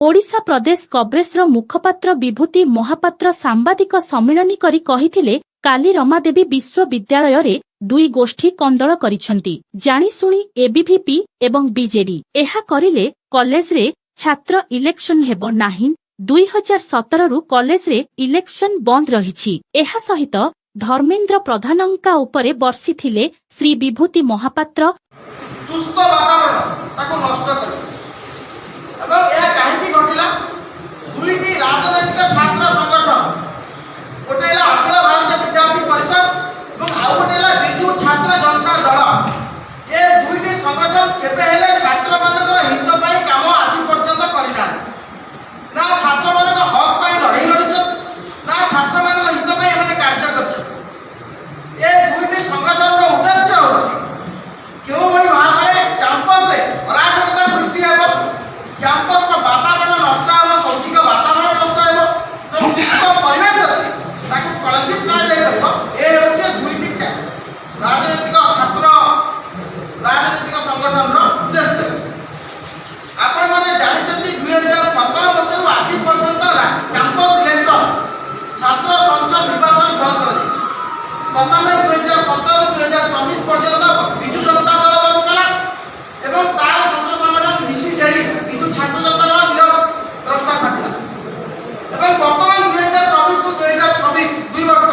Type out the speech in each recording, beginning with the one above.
ओडिशा प्रदेश कॉग्रेसर मुखपात्र विभूति महापात्र सांबादिक सम्मिलनी करी कहिथिले काली रमादेवी विश्वविद्यालय रे दुई गोष्ठी कंदल करिसंती जानिशुणी एबीवीपी एवं बीजेडी एहा करिले कॉलेज रे छात्र इलेक्शन हेबो नाही 2017 रु कॉलेज रे इलेक्शन बंद रहिछि एहा सहित धर्मेंद्र प्रधानंका उपरे वर्षिथिले श्री विभूति महापात्र सुस्थ वातावरण ताको नष्ट करि एवं यह काहिंती घटिला दुईटी राजनैतिक छात्र संगठन गोटे अखिल भारतीय विद्यार्थी परिषद और आउ गोटे बिजू छात्र जनता दल ये दुईटी संगठन केबे हेले छात्र मानकर हित पाई काम आज पर्यंत करिना ना छात्र मानक हक पाई लड़ाई लड़िछन ना छात्र मानक हित पाई एमाने कार्य करछन ये दुईटी संगठन रो उद्देश्य होछि केउ भली भाबरे कैंपस रे अराजकता सृष्टि हेबो कैंपस रो वातावरण नष्ट हेबो शैक्षिक वातावरण नष्ट हेबो तो सुस्थ परिवेश अछि ताकू कलंकित करा जाय परबो ए होछि दुईटी राजनीतिक छात्र राजनीतिक संगठन रो उद्देश्य आपण माने जानिछन्ती 2017 वर्ष रो आज पर्यंत कैंपस इलेक्शन छात्र संसद निर्वाचन बंद करा जायछि प्रथमे 2017 2024 पर्यंत बिजू जनता दल बंद कला एवं तार छात्र संगठन बीसीजेडी बिजू छात्र जनता दल निरव द्रष्टा साजिला एवं वर्तमान 2024 रु 2026 दुई वर्ष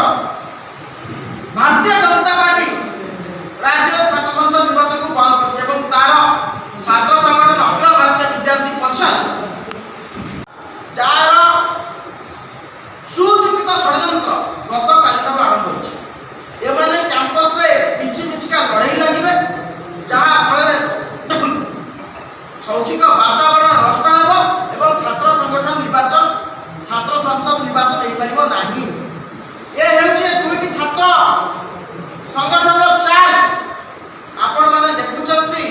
भारतीय जनता पार्टी राज्य छात्र संसद निर्वाचन को बंद कर एवं तार छात्र संगठन अखिल भारतीय विद्यार्थी परिषद जार सुचिंतित षड्यंत्र गत काली आरंभ होइछि एमाने कैंपस रे मिछिका लड़ाई लगे जहाँ फल शैक्षिक वातावरण नष्ट एवं छात्र संगठन निर्वाचन छात्र संसद निर्वाचन हो पार ये दुईटी छात्र संगठन चाल आपण मैंने देखुंती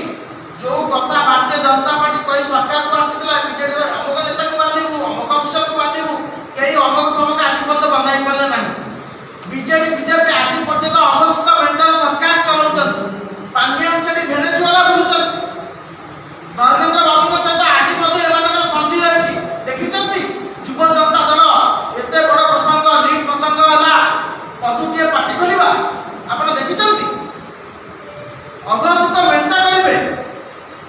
जो कथा भारतीय जनता पार्टी कही सरकार को आसाला बीजेडी अमुक नेता को बांधू अमुक अफिसर को बांधू कई अमुक समक आज पर्यटन बंधाई पारे ना बीजेडी बीजेपी आज पर्यटन अघोषित मेंटर सरकार चलाउछन पांड्यान सेठी भेनेजुएला बुलुछन धर्मेंद्र बाबू सहित आज मध्य एमानकर संधि रही देखिछन्ती युव जनता दल एते बड़ प्रसंग लीड प्रसंग हला पदुटिए पार्टी खोलिबा आपण देखिछन्ती अघोषित मेंटा करिवे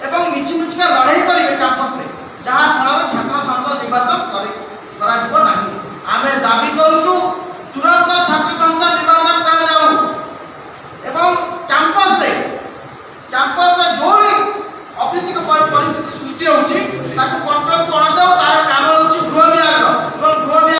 एवं मिछिका लड़ाई करिवे कैंपस रे जहाँ फल छात्र संसद निर्वाचन करा जिवो नाही आमे दाबी करूछु तुरंत छात्र